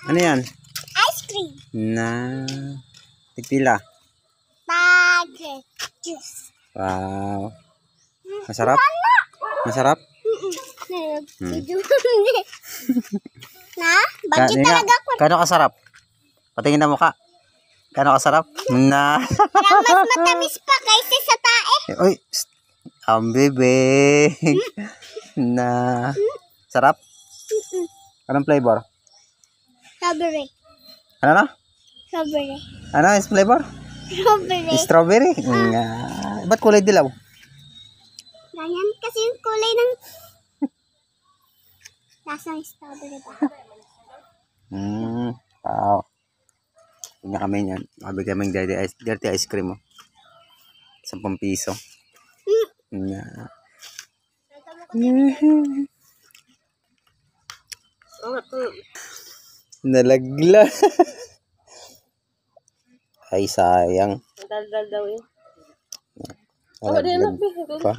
Ano yan? Ice cream. Na. Tigpila. Bagay. Juice. Wow. Masarap? Masarap? Na? Bakit talaga ko? Kano kasarap? Patingin na mukha. Kano kasarap? Na. Parang mas matamis pa kaysa sa tae. Uy. Ang bebe. Na. Sarap? Anong flavor? Strawberry. Ano na? Strawberry. Ano is flavor? Strawberry. Strawberry. Nga. Ba't kulay dilaw? Ganyan kasi yung kulay ng lasang strawberry ba? Wow. Tingnan kami niyan. Mabigyan kami ng dirty ice cream. 10 piso. Nga. Nalagla. Ay, sayang. Dal-dal daw yun. Nalaglag pa.